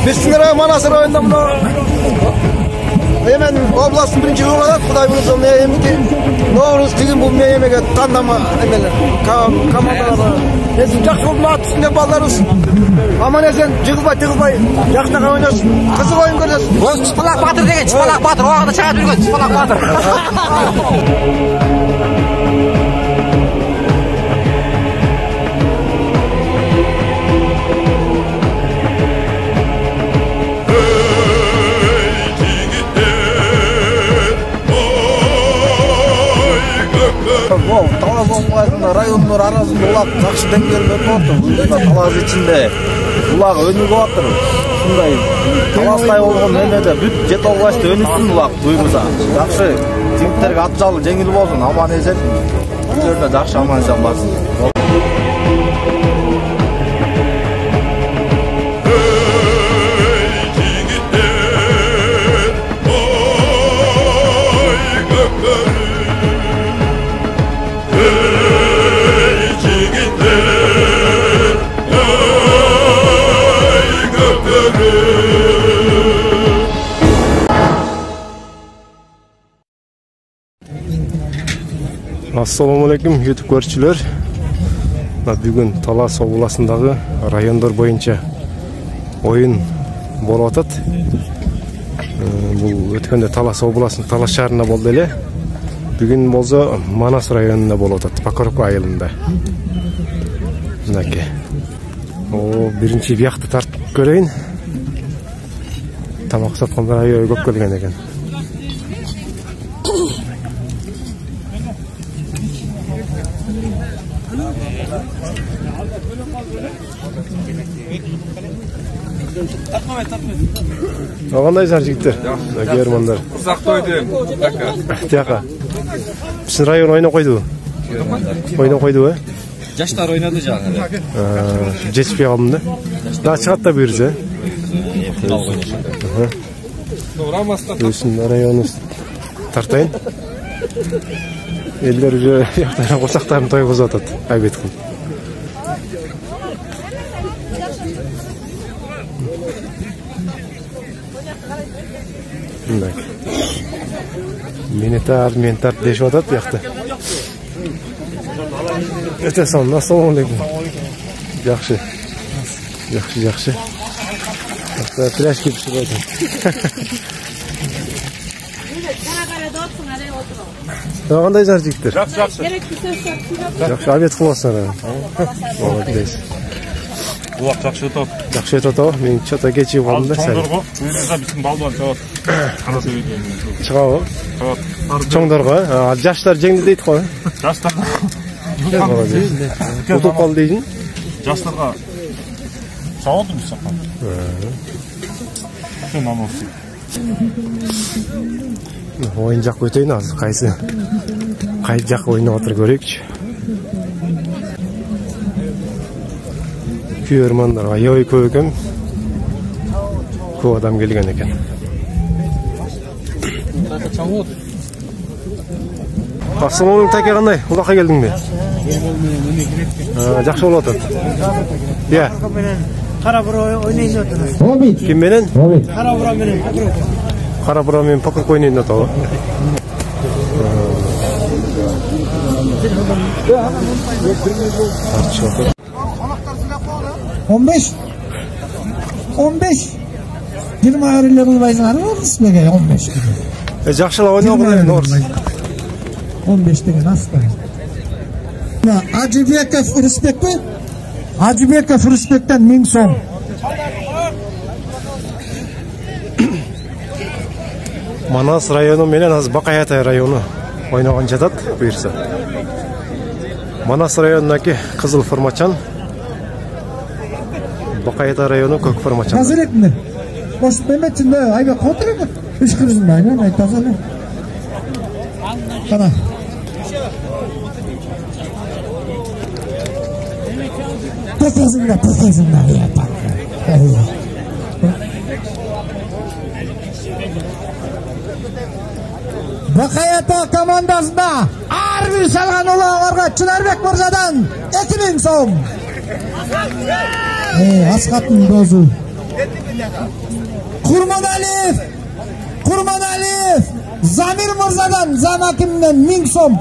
Bizning Manasır rayonunda hemen oblastın birinci olarak Xudoy bilsin Novruz degan bu meyemege tandama emeler. Kamandalar. Esin жақсы olma atışında ballarız. Aman esen jığılbay, yaxtaga oynasın. Kızık oyun görüyorsun. Осы Çıpalak Батыр деген, Çıpalak Батыр. Оғында шығарып жүрген Çıpalak Батыр. Талас оңғайында райондар арасында улақ жақсы деңгейде тұрды. Талас içinde улақ өнүгүп жатыр. Шундай таластай болгон эмеде бүт жет областы өнүксүн улақ буйрса. Жакшы жигиттерге ат жалы жеңил болсун, аман эсен. Бүлөрдө жакшы аман эсен барсын. Assalamu alaikum YouTube көрүүчүлөр. Бүгүн Талас областындагы райондор боюнча оюн болуп атат. Бул өткөндө Талас областынын Талас шаарында болду эле. Бүгүн болсо Манас районунда болуп атат, Покровка айылында. Мынакей. Биринчи биякты тартып көрөйүн. Тамак саткандар аябай көп келген экен. Кандай жар жигиттер? Германдар. Узактойдум. Тияка. Биздин район ойноп койду. Ойноп койду, Жаштар ойнады жаңы. Жетишпей калдым да. Да чыгат да буйрса. Биздин районубуз тартайын. Элдер уже яктан курсактарын тойгузуп атат. Айбет кылып. Meni tarp deshib atadi bu yoqda. Aytasan, assalomu alaykum. Yaxshi. Trash kelib chiqadi. Qanday jar jigitlar? Yaxshi. Yaxshi, obed qilyapsan. Молодец. Bu vaqt yaxshi o'tadi. Yaxshi o'tadi. Men chota kechib qoldim-da. Cho'ngdorga, o'zingizga bizni balbon javob. Qanday o'ylaydi? Chiqadi. Cho'ngdorga, yoshlar jengdi deydi-ku. Yoshlar. O'tib qoldi deydi. Yoshlarga savodim saqlan. Shuna bo'lsa. O'yinchoq o'tayın hozir qaysi joq o'ynab o'tirib ko'raylik-chi. Kuyermanlar ayoy ko'p ekan. Ko'p odam kelgan ekan. Assalomu alaykum, taka qanday? Uloqqa keldingmi? Yaxshi bo'ladi. Ya. Qara bir o'ynaydi o'tiradi. Kim menen? Qara bir menen. Qara bir men poker o'ynaydi o'tiradi. 15 20 ayrılıyor bayzanı var ismege 15. Yaxşılar oynayan olur. 15 degen asla. Hacıbekov Respekt mi? Hacıbekov Respekt'ten 1000 so'm. Manas rayonu menen az Baqayatay rayonu oynagan жатат buyursa. Manas rayonundaki Kızıl Formaçan, Baqayatay rayonu Көк Formaçan. Tazelikmi? Boş Mehmet'inde ayba kontrolü. Üç kırızın aynen ay tazelik. Kana. Pekesinde ya bak. Baqayatay komandasında Arbi Salganoğlu'na Çınar Bek Mırzadan 2000 so'm. Аскаттын дозу. Kurmanaliyev Zamir Mırzadan zam hakiminden 1000 som.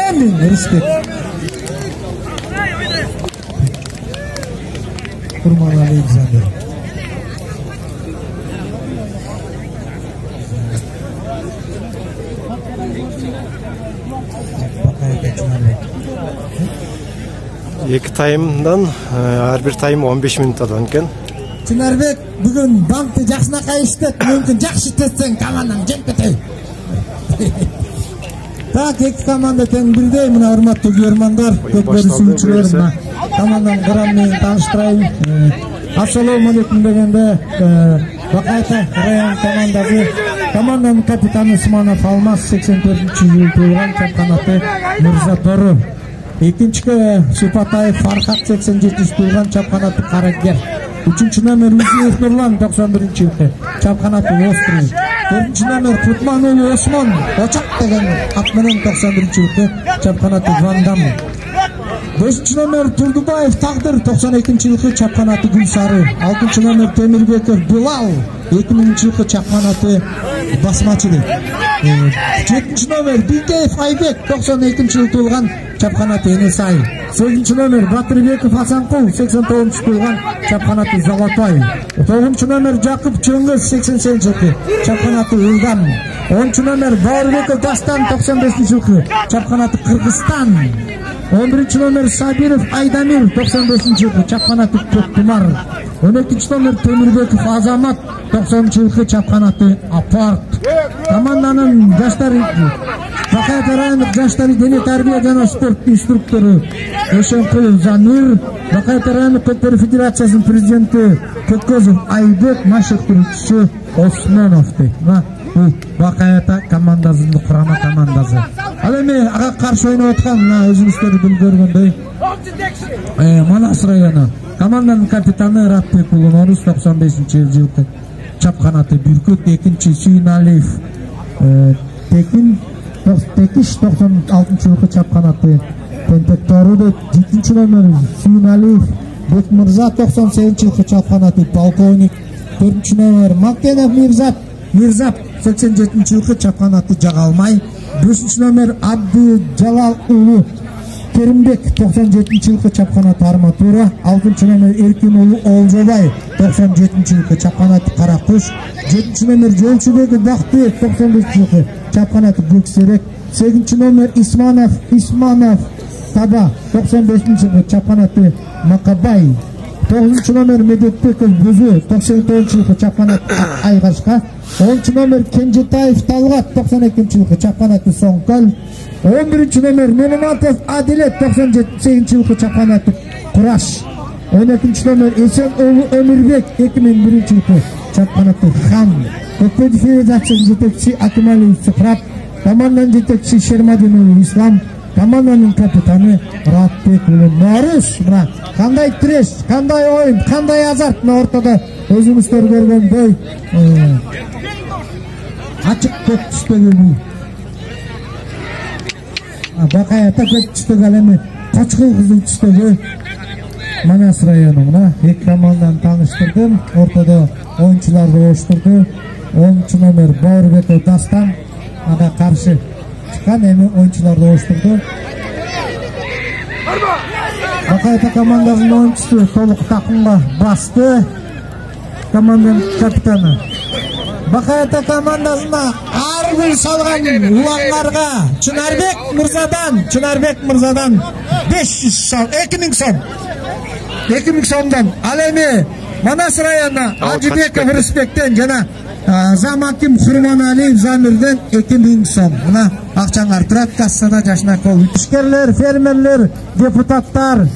Amin. Respekt. Kurmanaliyev Zamir. Екі таймдан әрбір тайм 15 минуттан екен. Чынарбек бүгін банкты жақсынақай іштет, мүмкін жақсы тетсең командаң жеңпетей. Так, екі команда тең бірдей, мына урматтуу көрермандар, көпкөрү сүйүүчүлөр, команданын курамын тааныштырайын. Ассалому алейкум дегенде Бакайта район командасы, команданын капитаны Усманов Алмаз 84-жылы туылган, чемпионаты Мырза Дору. Экинчиге Сыпатаев Фархат 87-жылы туылган, чемпионаты Карагер. Üçüncü номер Узиев Нурлан 91-жылы, чемпионаты Острый. Төртүнчү номер Путманұлы Осман Очак деген атменен 91-жылы, чемпионаты Вандам. Бешинчи номер Турдубаев Тагдыр 92-жылы, чемпионаты Гүлсары. Алтынчы номер Темирбеков Билал 2000-жылы, чемпионаты Басмачылы. Жетинчи номер Бикеев Айбек 92-жылы туылган, чемпионаты Энесай. 8-чы номер Батырбеков Асанкул 89-жылы туылган, чемпионаты Золотой. 9-чы номер Жакып Чөңгөз 87-жылы, чемпионаты Ылгам. 10-чы номер Бауырбеков Дастан 95-жылы, чемпионаты Кыргызстан. 11-чы номер Сабиров Айдамир 95-жылы, чемпионаты Көктумар. 12-чы номер Темирбеков Азамат 90-жылы, чемпионаты Апарт. Команданын жаштар Бакайта райондук жаштар дене тарбия жана спорт инструктору Эшенкулов Замир, Бакайта райондук көптөр федерациясынын президенти Көккөзов Айбек, машыктыруучусу Осмонов дейт. Бакайта командасынын курама командасы. Ал эми ага каршы ойноп аткан өзүңүздөр көргөндөй Манас району команданын капитаны Ратбек уулу Норус 95-жылы, чапканаты Бүркөт. Экинчи Сүйүналиев Текиш 96-жылы, чапканаты Тентек Торудо. 7-чи номер Сүйүналиев Бекмырза 98-жылы, чапканаты Полковник. 4-чи номер Макенов Мирзап 87-жылы, чапканаты Жагалмай. 5-чи номер Абды Жалал уулу Керимбек 97-жылы, чапканаты Арматура. 6-чы номер Эркин уулу Олжобай 97-жылы, чапканаты Каракуш. 7-чы номер Жолчубеков Бакты 95-жылы, чапканаты Бөксерек. 8-чы номер Исманов Таба 95-жылы, чапканаты Макабай. 9-чы номер Медетбеков Бузу 99-жылы, чапканаты Айгашка. 10-чы номер Кенжетаев Талгат 92-жылы, чапканаты Соңкөл. 11-чі номер Меноматов Адилет 98-жылы, чапканаты Кураш. 12-чі номер Эсен уулу Өмүрбек 2001-жылы, чапканаты Хан. Көкпөдү федерациясынын жетекчиси Акималиев Сыпрат, команданын жетекчиси Шермадин уулу Ислам, команданын капитаны Ратбек уулу Норус. Кандай треш, кандай оюн, кандай азарт ортодо өзүңүздөр көргөндөй ачык көк түстөгү Бакайта көк түстөгү, ал эми Кочкул кызыл түстөгү Манас району. Эки команданы тааныштырдым. Ортодо оюнчуларды оштурду. 10-чы номер Бауырбеков Дастан ага каршы чыккан, эми оюнчуларды оштурду. Бакайта командасынын оюнчусу толук такымга басты. Команданын капитаны Бакайта командасына ар гүл салган уландарга Чынарбек Мырзадан 500 сом, 2000 сом. 2000 сомдон. Ал эми Манас районуна Ажыбеков Респектен жана зам аким Курманалиев Замирден 2000 сом. Мына акчаңар турат кассада жашына кол. Ишкерлер, фермерлер, депутаттар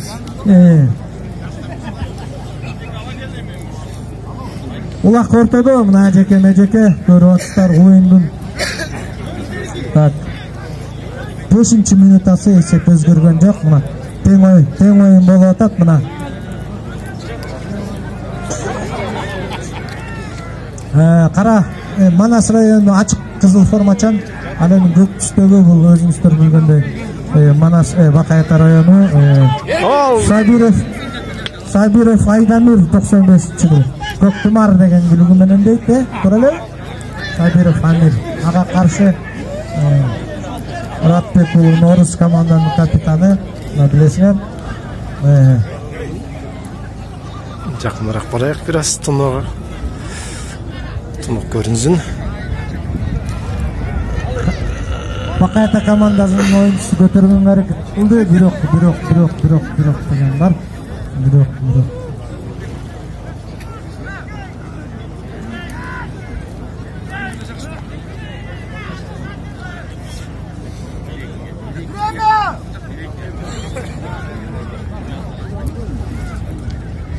улак ортодо мына жеке-межеке көрүп атыптар оюндун. Так. 5-чи минутасы эсеп өзгөргөн жок. Мына тең оюн болуп атат. Мына кара Манас району ачык кызыл формачан Анан көк түстөгү бул өзүңүздөр билгендей Манас Бакайата району Сабиров Айдамир 95-жылы Көктүмар деген бүлүгү менен дейт, тура эле? Сабиров Амир ага каршы Ратбек уулу Норус команданын капитаны, билесиңер. Жакыныраак барайык бир аз тунук көрүнсүн. Бакайата командасынын оюнчусу көтөргөнгө аракет кылды, бирок деген бар. Бирок.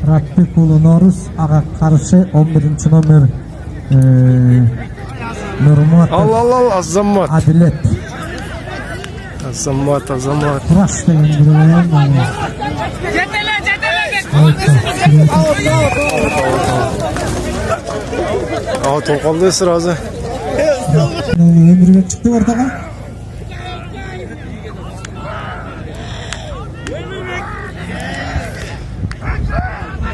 Ратбек уулу Норус ага каршы 11 номер Нурмат. Ал Азамат. Адилет. Азамат. Кураш деген бирөө. Толкалды сразу. Эмирбек чыкты ортага.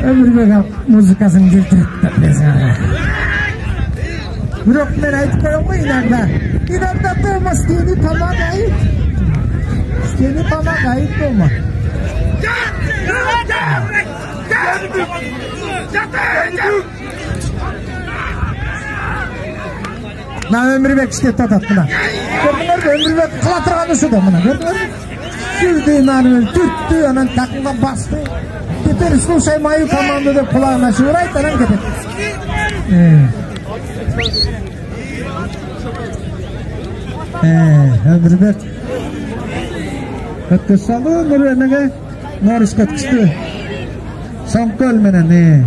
Эмирбек музыкасын келтирип берсең. Бирок мен айтып коем го иногда Тома стени помогает. Стени помогает Тома. Мына Эмирбек иштеп атат мына. Көрдүңөрбү? Эмирбек кыла турган ушуда мына. Көрдүңөрбү? Жүрдү, наны түрттү, анан такымга басты. Теперь слушай мою команду деп кулагына шыбырайт, анан кетет. Эмирбек өткөз салды эмеге Норуско түштү. Соңкөл менен.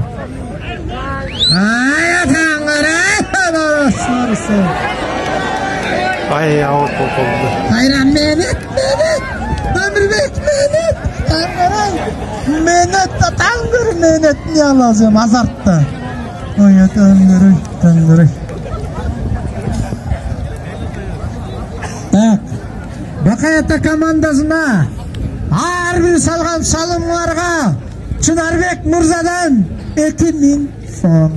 Ай, аут болду. Кайран менет. Эмирбек менет. Менет не аласым азартта. Ой, таңгырый. Так. Бакайата командасына ар бир салган салымларга Чынарбек Мырзадан 2000 сом.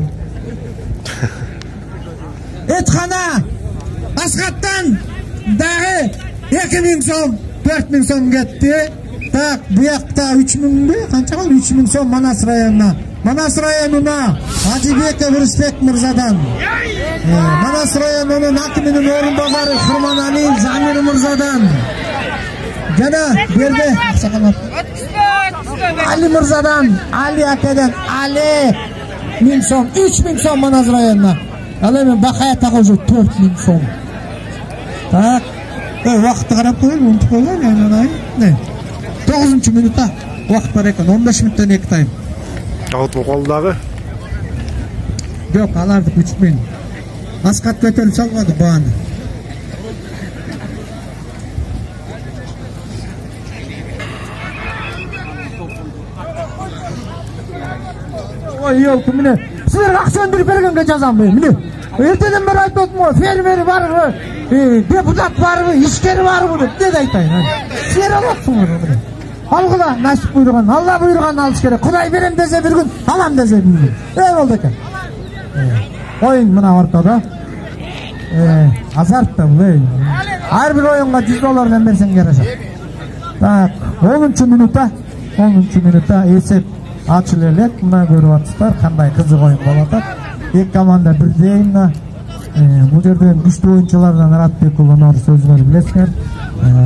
Эткана Асхаттан дагы 2000 сом, 4000 сом кетти. Так, буякта 3000 канча калды? 3000 сом Манас районуна Ажибек Рысбек Мырзадан. Манас районунун акиминин орунбасары Курманали Замир Мырзадан. Жана берде Али Мырзадан, Али акадан, Али 1000 сом, 3000 сом Манас районуна. Ал эми Бакаятага уже 4000 сом. Так, вакытты карап коелу, унутуп койгон. 9 минутта вакыт бар экен, 15 минуттан 2 тайм. Аут болду дагы. Жок, аларды күчмөйм. Аскат көтөрүп салбады бааны. Ой, ёлку, міне. Силерге акча өндүрүп бергенге жазам мен, міне. Эртеден бери айтып атам, фермер барбы, депутат барбы, ишкер барбы деп не айтайын. Силер алатсыңар міне. Алгыла насип буйруган, Алла буйруган алыш керек. Кудай берем десе бир күн, алам десе бир күн. Болду экен. Оюн мына ортодо. Азарт да бул. Ар бир оюнга $100 берсең жарашат. Так, 10 минутта эсеп ачылып элек. Мына көрүп атсыздар, кандай кызык оюн болуп атат. Эки команда бирдей. Бул жерден күчтүү оюнчулардан Ратбек уулу Норус өзүңөр билесиңер.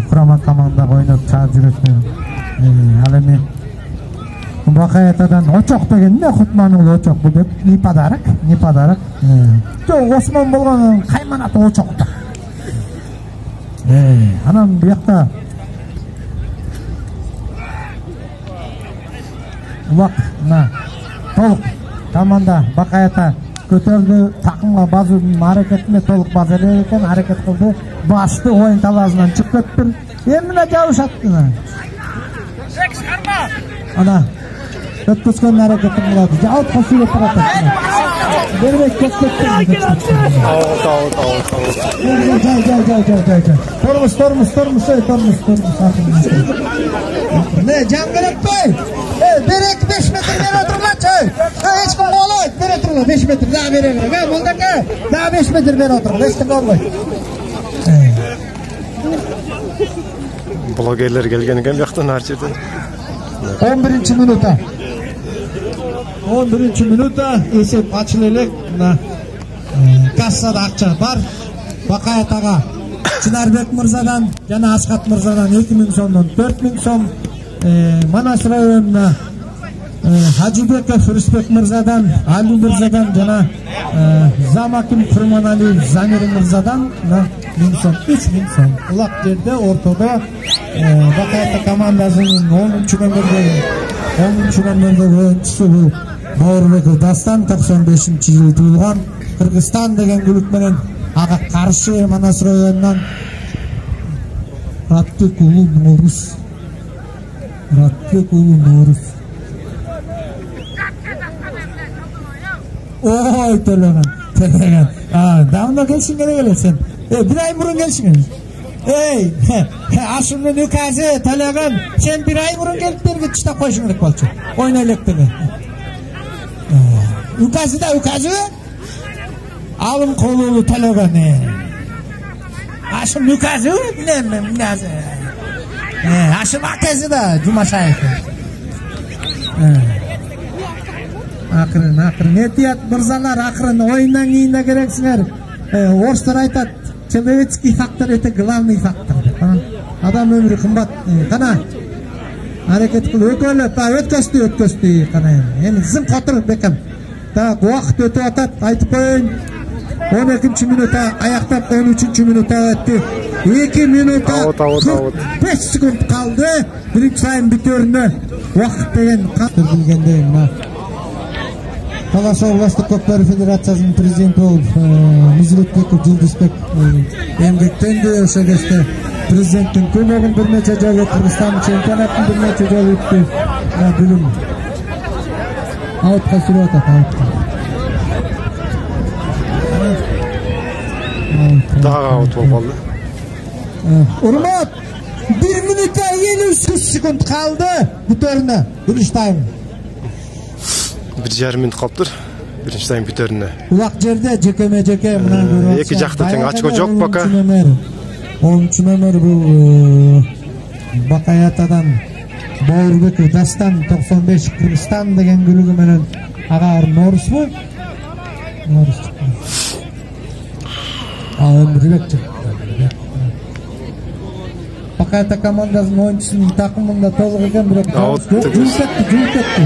Курама командага ойноп чыгып жүрөт. Ал эми Бакаятадан Очок деген эмне? Кутман уулу Очок бул деп не подарок. Жок, Осмон болгон кайманат Очокта. Анан буякта улак мына толук команда Бакаята көтөрдү, такымга басуунун аракетине толук баса элек экен, аракет кылды, басты, оюн талаасынан чыгып кетти. Эми мына жабышат. Ана өткізген әрекетін болады. Жалпы сөйлеп тұрады. Бербек көкпекті. Тұрмыз. Не, жаңғырықпай. Берек 5 метр бере отырғаншы. Ешкім олайды, бере тұрғы 5 метр. Daha бере бере. Молдаке, daha 5 метр бере отырғы. Ешкім олайды. Блогерлер келген екен бияқтан әр жерден. 11 минута. 11 минута есеп açılelek. Kassada ақша бар. Бақаят аға Чынарбек мырзадан жана Асхат мырзадан 2000 сомдон 4000 сом. Манас районуна Хажибеков Рүспек мырзадан, Али мырзадан жана Замаким Курманалиев Замир мырзадан 1000 сом, 3000 сом. Улак жерде ортодо Бакаята командасынын 10-чу номердеги оюнчусу бул Бауырбеков Дастан 95-жылы туулган. Кыргызстан деген күлүк менен ага каршы Манас районунан Ратбек уулу Норус. Ой, төлөгөн. Давно келсиң керек сен. Bir ay burun gelsin. Aslında nükazı Төлөгөн. Sen bir ay burun gelip bir çıta koyuşun gerek bolçu. Oynaylık dedi. Nükazı da nükazı. Alım kolulu Төлөгөн. Aslında nükazı bilmem nükazı. Aslında akazı da Cumaşayev. Akırın. Etiyat mırzalar akırın oyundan keyin de gereksizler. Orçlar aytat. Человеческий фактор это главный фактор. Адам өмірі қымбат. Қана әрекет қыл өкөліп, өткөстү қана. Эми зым қатыр бекем. Так, уақыт өтіп атат, айтып қойын. 12 минута аяқтап 13 минута өтті. 2 минута 45 секунд қалды. Бірінші сайын бітеріне уақыт деген қатыр білгенде мына Талас областық көкпар федерациясының президенті болып Мизретбеков Жылдызбек эмгектенди. Ошо кезде президенттин көмөгүн бир нече жолу Кыргызстан чемпионатын бир нече жолу өттү. Бүгүн аутка сүрүп атат. Дагы аут болуп калды. Урмат 1 минута 53 секунд қалды бүтеріне. Бірінші тайм. 1,5 минут қалыптыр. Бірінші тайм бүтеріне. Улақ жерде жеке-жеке мына көріп. Екі жақта тең очко жоқ бака. 10 номер бұл Бакаятадан Бауырбеков Дастан 95 Кыргызстан деген күлігі менен ағар Норус бұл. Норус. Өмірбек жүр. Бакаята командасының ойыншысының тақымында толық екен бірақ жуып кетті.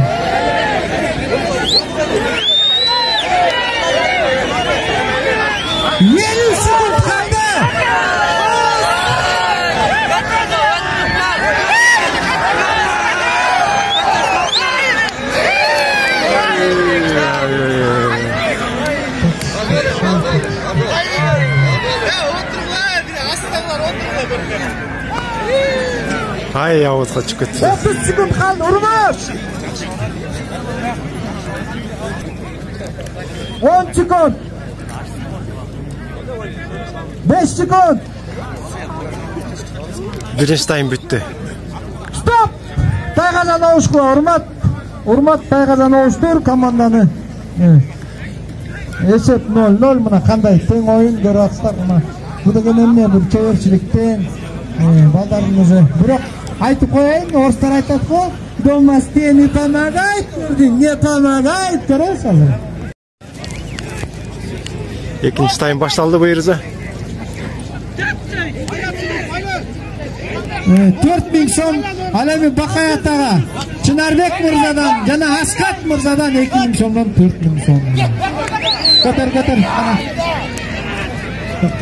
Ай, аутқа шығып кетті. 30 секунд қалды, ұрмаш! 10 секунд! 5 секунд! Бірінші тайм бүтті. Стоп! Тайғазан ауышқыла, Урмат! Урмат Тайғазан ауыштыр команданы. Есеп 0-0 мұна қандай тең ойын көрі атыстар мұна. Бұдығын өмне бір чөвершіліктен балдарымызы. Бірақ айтып қойайын, орыстар айтады қой, домасте не помогает, не помогает, көресіз алыр. Екінші тайм башталды бұйырыза. 4000 сом Алеми Бакаятаға, Чынарбек мырзадан, жана Асхат мырзадан 2000 сомдан 4000 сом. Көтер.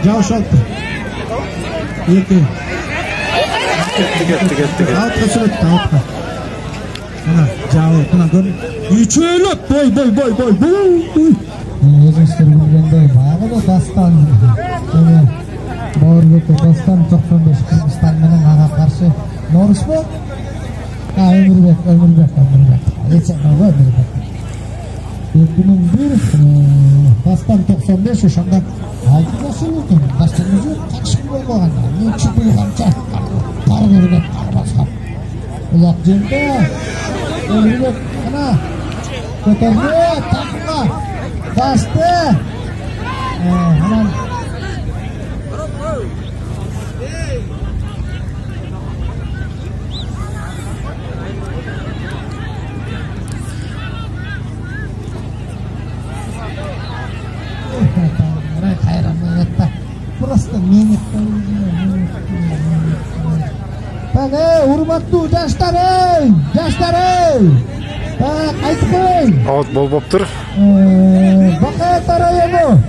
Жауш алды. 2. Аутқа сүрөттү, аутқа. Мына жауы, мына көр. Үчөлөп, бой. Өзіңіздер білгендей, бағы да Дастан. Бауырбеков Дастан 95 Кыргызстан менен ага каршы Норус бу? Өмүрбек. Еценовой Bunun bir Dastan 95 ошондо 6 жашы экен. Дастан өзү качып болгон. Мен чыпылганча тар көргөн арбасап. Улак жерде өлүп ана көтөрдү, такка басты. Анан Просто менит. Так, урматтуу жаштар, жаштар, айтып коеюн. Аут болуптур. Бакаята району,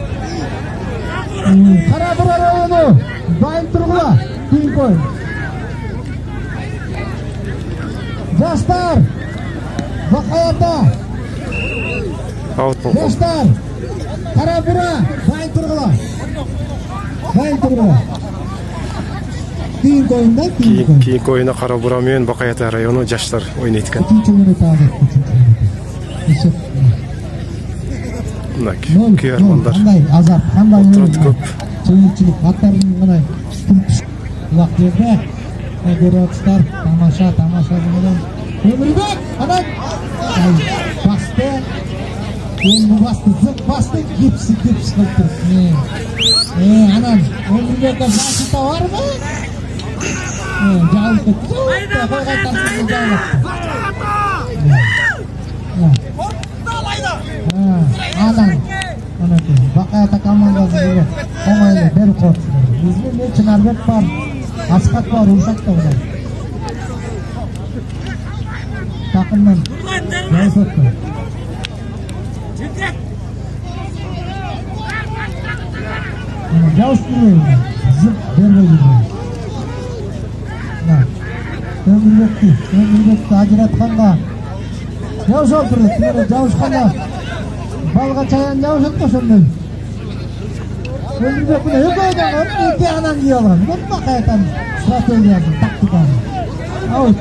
Кара-Бура району, Байын Тургула, Түйінкөй. Жаштар, Бакаята. Аут болду. Жаштар, Кара-Бура, Байын Тургула. Кийинки оюна Кара-Бура менен Бакаята району жаштар ойнойт экен. Мына күйөрмандар. Азап, кандай көп. чыйынчылык аттарын мына улак жерде көрөтүштөр, тамаша менен Өмүрбек анан басты. Endi bastı, gipsi kıldır. Anam, Ömürlük'e başıta var mı? Cağlık'ta koygan tansızlı cağlıkta. Anam, Bakayata komandası gibi olayla beri korksun. Bizde ne Çınarbek var, Askat var, Uşak da var. Takımdan neyse ettim. Жауыз күрейін, зып бермей жүрейін. Өмірбекті ажыратқанға жауыз олтырды, жауызқанға балға чаян жауыз өтті сондай. Өмірбекті өкейден өтті анан кей алған. Өтті қайтан стратегиясын, тактикасын. Ауыз.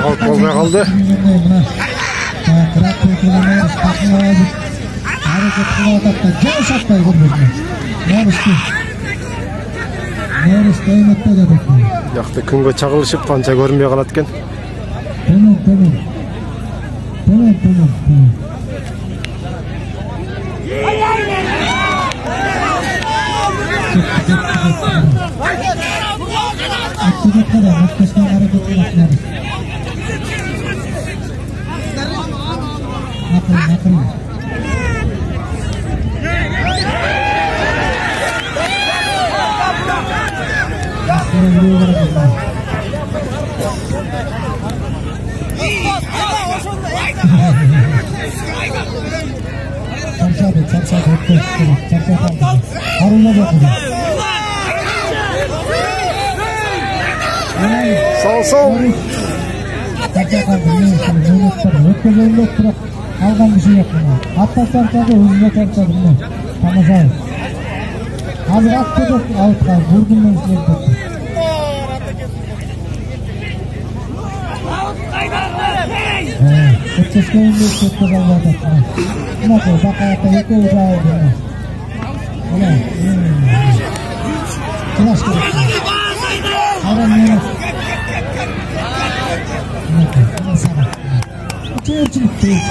Аут болбой калды. Жакты күнгө чагылышып канча көрүнбөй калат экен. Sağ. Algan bir şey yok buna. Hatta çarçadı, özüne çarçadı bunu. Tamam. Hazır attık, avutlar, vurdum ben size tuttum. Ötçesköyün bir tuttu kalmadı. Buna koy, Bakayata yıkı uzağı oldu. Öyle. Kılaş gerekti. Adam yürü.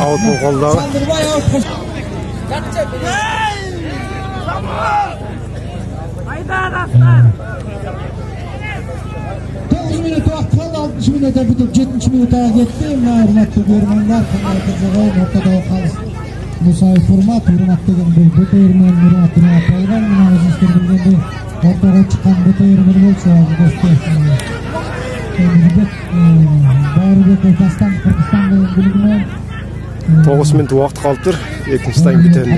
Аут болғанда минут уақыт қалды, 60 минутта бүтіп 7 минутқа кетті. Урматтуу көрермандар, ортада қалыс Мусаев Урмат деген бұл БТР-мен Муратына пайган, мына өзіңіздер білгендей ортаға шыққан БТР-бір болса, Бауырбек Дастан Кыргызстан деген билигинен 9 минут уақыт қалыптыр. Екінші тайм бітеріне.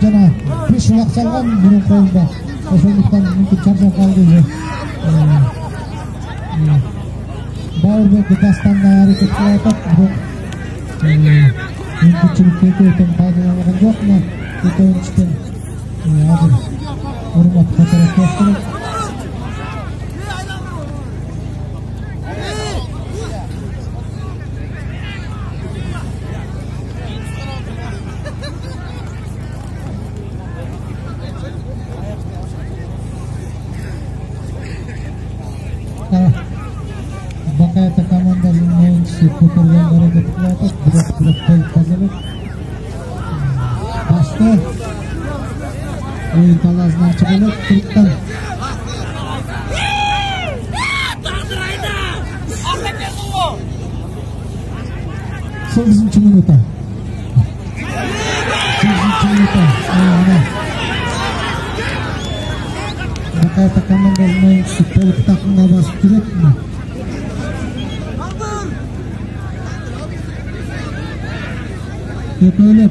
Жана 5 уақыт салған бұрын қолында. Ошондуктан мүмкүн чарчап калды. Бауырбек Дастанда аракет кылып атат, бирок Мүмкіншілік өтен пайдаланған жоқ ма? Екі ойыншыдан азыр Урмат қатарап бастырып. Bakayata komandanın oyuncusu ko'targan hareket qiladi. Biroq qo'l tozalab. Boshqa o'yin talasidan chiqib, turibdan. Sakkizinchi minutda. Bakayata komandanın oyuncusu to'liq takımga bosib kiribdi. Yeterli.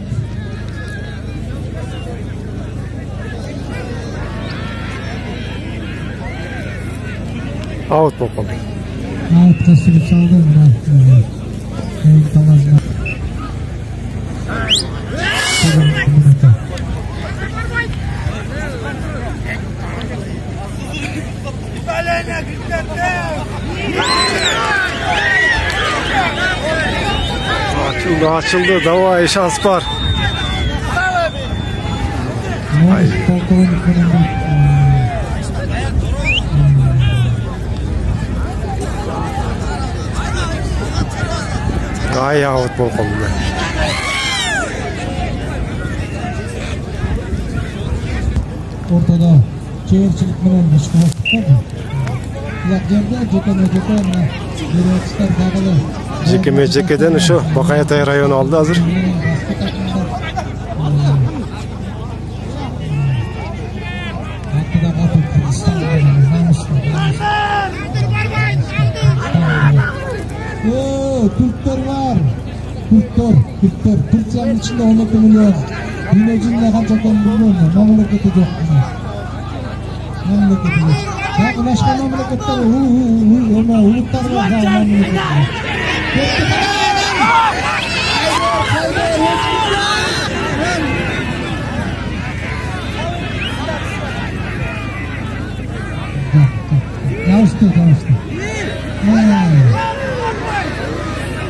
Out bakalım. Out kasırıp saldım ben. Oyun talazına. Açıldı. Davaya şans var. Gayet out bakalım. Ortada çevirçilik bilen başka vakit var. Yerde cekeme Jekeme-jekeden şu Bakayatay rayonu aldı hazır. Türkler var. Türkler. Türklerin içinde 12 milyon. Dünyacında kaç adam bilmiyorum. Memleketi yok. Memleketi yok. Ya başka memleketler ulutlar var. Memleketi yok. Yavaştı.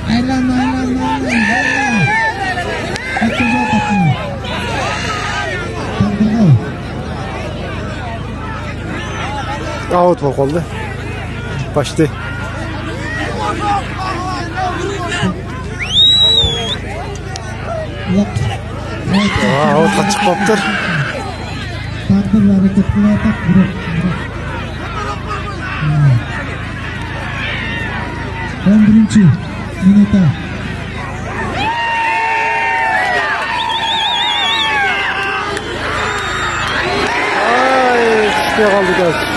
Aylan. Atacak atma. Out bakalım. Başladı. Out kaçıp kaptır. Takdir hareket kılarak bırak. 11. minuta.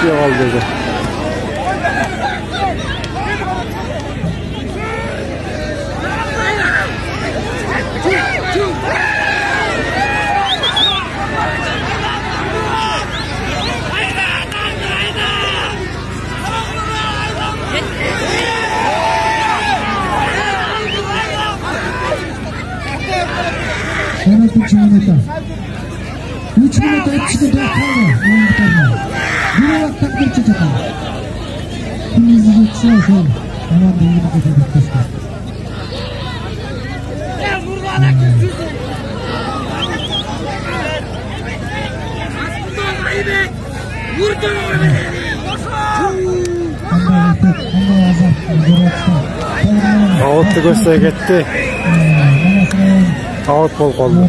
Suya kaldı. Minuta. 3 minuta hepsi de kaldı. Oyun bitirdi. Bir vakit takdir çıkacak. Kim izleyecek şu an? Aman da iyi bir kötü bir kısmı. Out'u göster gitti. Out bol kaldı.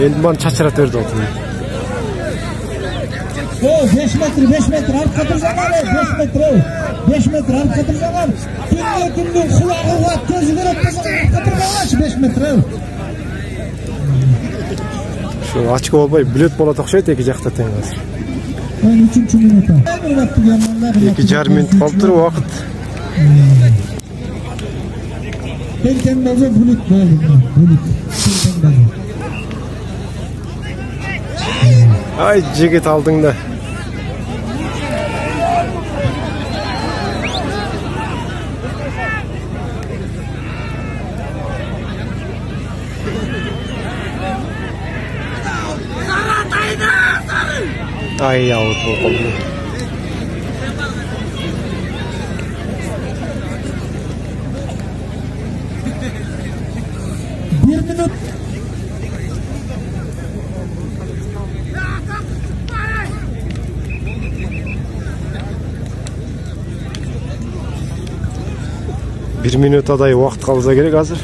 Endi bana çaçırat verdi oldu. 5 metre arka duracaklar. 5 metre arka duracaklar. Tünde kulağı var. Gözü görüp arka duracaklar. 5 metre. Şu açık olmayı bilet bola takşaydı iki jakta teң hazır. 13. minuta. 2,5 minut kaldı vakit. Teң bolsa bulut boldu. Ay jigit aldın da. Ay out oldu. Bir minut. Bir minut aday vaqt qalsa kerak hozir.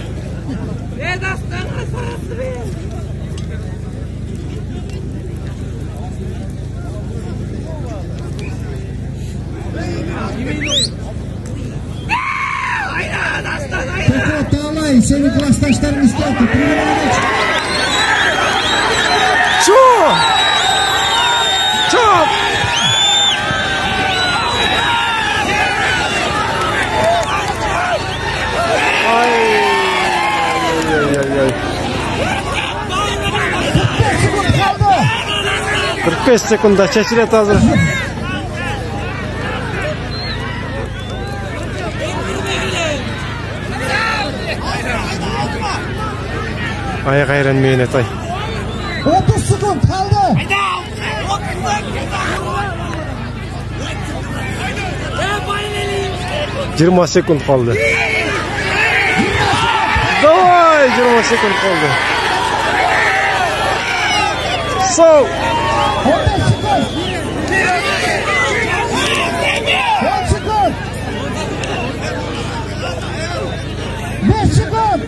Tağlay, seni klastaşların istiyor ki. Çok! Çok! Ay! 45 sekunda çeşiret hazır. Ayak ayranmayın etay. 30 sekund kaldı. 20 sekund kaldı. Davay 20 sekund kaldı. Sol. 15 sekund. 10 sekund. 5 sekund.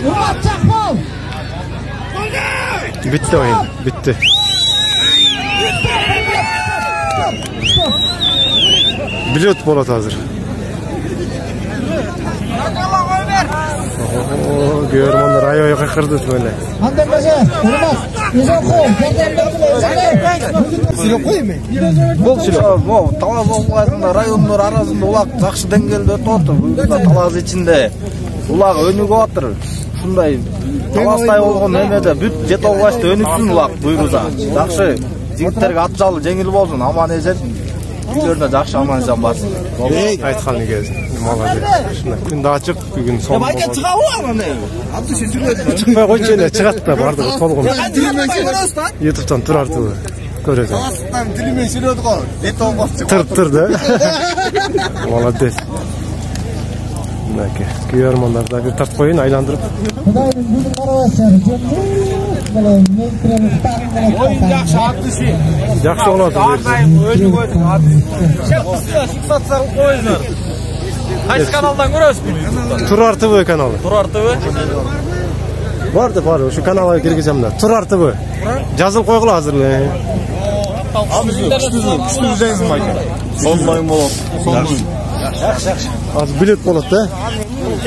Murat Çakmal. Bitti oyun. Bitti. Bilet Polat hazır. Görmanlar ayağı kırdı böyle. Hande Meze, Urmak, Uzakol, Silo koyayım mı? Бұл талас областында райондар арасында улак жакшы деңгээлде өтүп атыр. Бүгүн талас ичинде улак өнүгүп атыр. Ушундай таластай болгон эмеде бүт жете областта өнүксүн улак буйруза. Жакшы жигиттерге ат жалы жеңил болсун, аман эсен. Үйлөрүнө жакшы аман эсен барсын. Айтқан негез. Молодец. Шундай күндө ачык, бүгүн сон. Байка чыгабы аны? Атты шешүрөт. Чыкпай койчу эле, чыгат да бардыгы толгун. YouTube'дан турартыбы. Көрөсүң. Астан тилимен сүрөт го. Жете област. Тыр да. Молодец. Мынакей, күйөрмандар да бир тартып коюн, айландырып. Кудайдын бүгүн карабачар, Oyun жакшы атты ши. Жакшы болот. Өнүгүп атыр. Фиксация коюңдар. Кайсы каналдан көрөсүз? Турар ТВ каналы. Турар ТВ. Бар, ушу каналга киргизем да. Турар ТВ. Жазылып койгула азыр эле. Күчтүү жеңиз майка. Онлайн болот. Азыр билет болот да.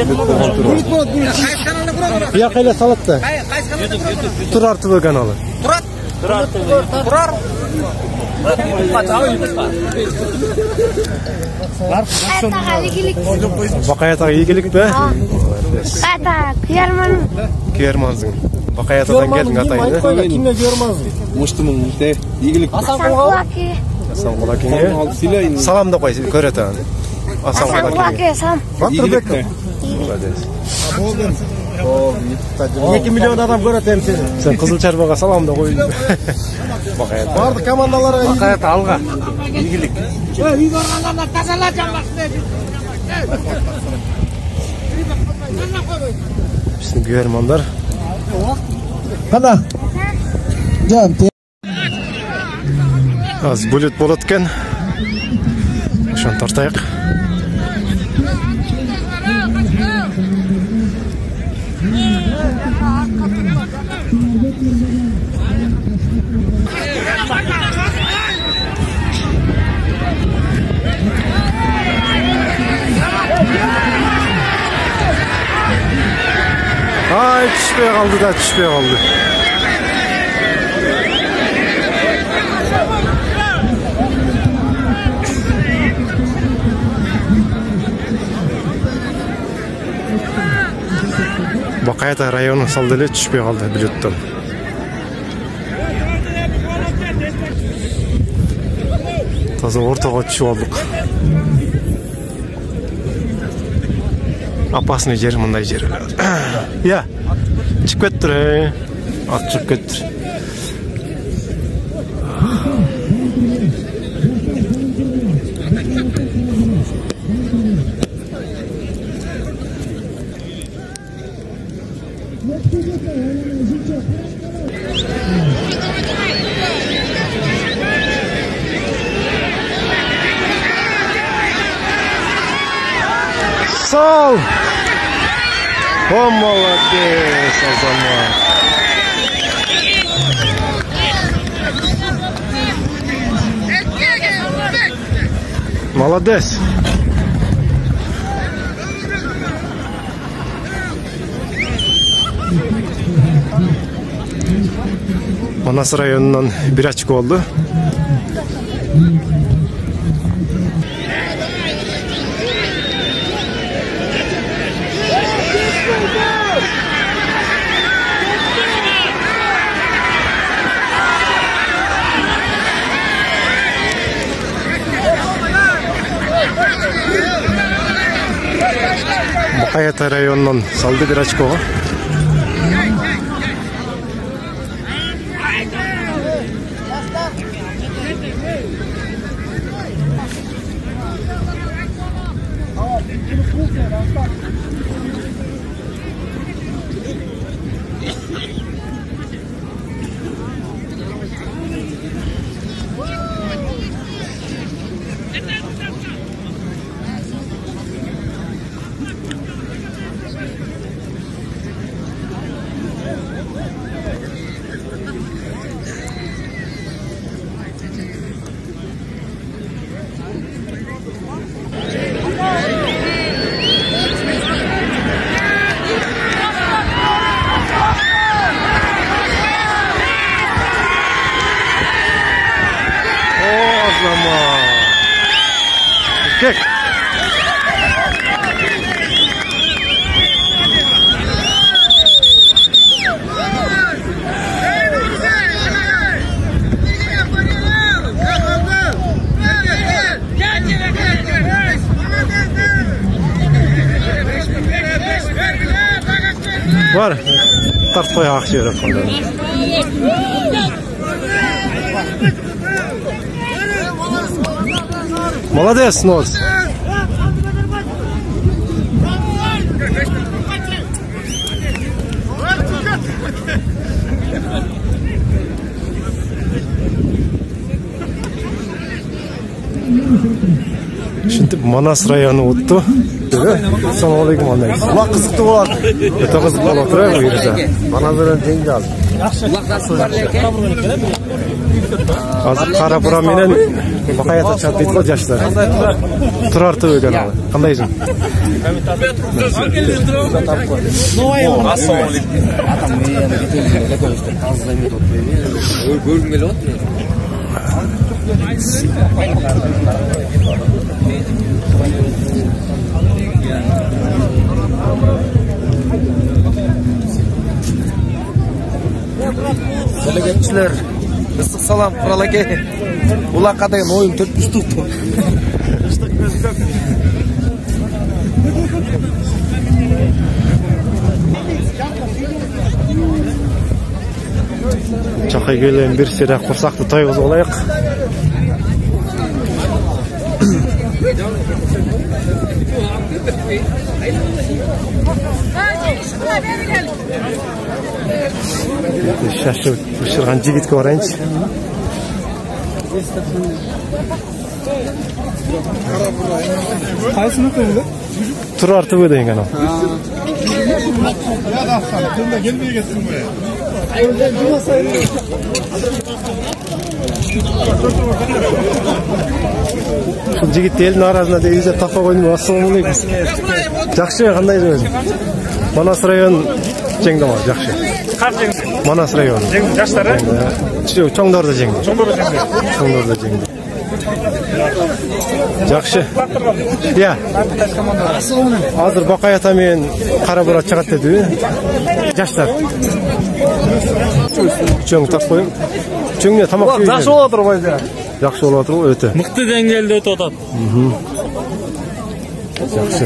Bulut bulut. Бияка эле салат да. Турар ТВ каналы. Турар. Бакаятага ийгилик бе? Ата, Күйөрмансың. Бакаятадан келдиң атайын. Kimle görmezsin? Муштумун те ийгилик. Асанкул акеңе салам да кой, көрөт аны. Асанкул акеңе. Батырбек. Молодец. 2 milyon adam görüyor hem seni. Sen Kızıl Çarpı'ya salam da koy. Bakayım. Vardı komandalara. Bakayım alga. İlgilik. Bizim güvermanlar. Kana. Can. Az bulut bolatken. Şan tartayak. Ay düşmeye kaldı da düşmeye kaldı. Bakayata rayonu saldı ile düşmeye kaldı biliyordum. Taze ortağa düşüp aldık. Опасный жер мындай жер. Я. Чыгып кетти. Ат чыгып кетти. Sol! O, молодец, Азамат. Молодец. Manas rayonundan bir açık oldu. Bakayata rayonundan saldı bir açık oldu. Kek. Var. Tartmaya akşıyor efendim. Молодец, Нос. Şimdi Manas rayonu o'tdi. Assalomu alaykum anlaysiz. Ular qiziqdi bo'ladi. O'ta qiziq bo'lib turadi bu yerda. Mana bilan teng oldi. Hozir qara bura menen Bakayata chatitlo yoshlar. Turar tubi kanalı. Qandaysың? Assalomu alaykum. Atam meni ketelganga ko'rishdi. Tazlaymi o'tdi. Oy, ko'rgim o'tdi. Gençler, ıslık salam Kural aka. Ular qadayım oyun 4-3 tuttu. Çakay gelen bir sira kursaktı toyğuz olayık. Şaşırıp ışırgan jigit ko'rayınç. Qaysini qo'ydi? Turar tubi degan o. Şu jigit elin arasında deyize tafa koydum. Assalomu alaykum. Yaxshi, qanday o'zi? Manas rayon jengdimi? Yaxshi. Manas rayonu. Yaşları? Çoңдордо жеңди. Çoңдордо жеңди. Жақшы. Я. Азыр Bakayata мен Карабура чыгат деди. Жаштар. Чоң так коюм. Чоңне тамак жейди. Жақсы болуп атыр бойда. Жақсы болуп атыр го өтө. Мыкты деңгээлде өтүп атат. Жақсы.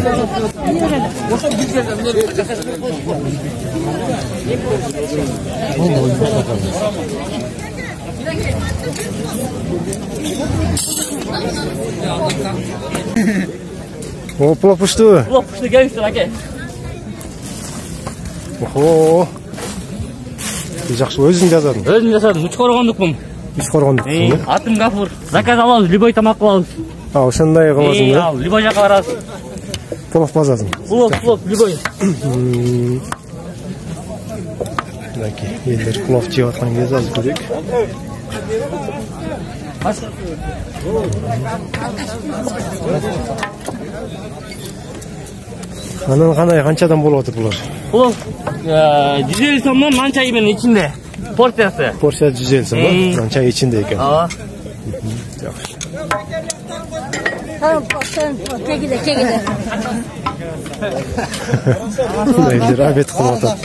О, плопушты. Плопушты gelmiştir aka. Oho. жакшы. Өзүң жазадың. Өзүм жасадым. Үч коргондукмун. Үч коргондуксуң. Атым Гафур. Заказ алабыз, любой тамак кылабыз. Ошондой кыласың да? Любой жака барабыз. Плов базасың. Плов, любой. Мынакей, елдер плов жеп аткан кез алып көрөйүк. Анан кандай канчадан болуп атат булар? Плов 150 сомдон нан чай менен ичинде. Порциясы. Порция 150 сом, нан чай ичинде экен. Ооба. Жакшы. Кегиде. Елдер обед кылып атат.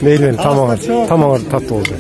Мейлі, тамағыр татту болды.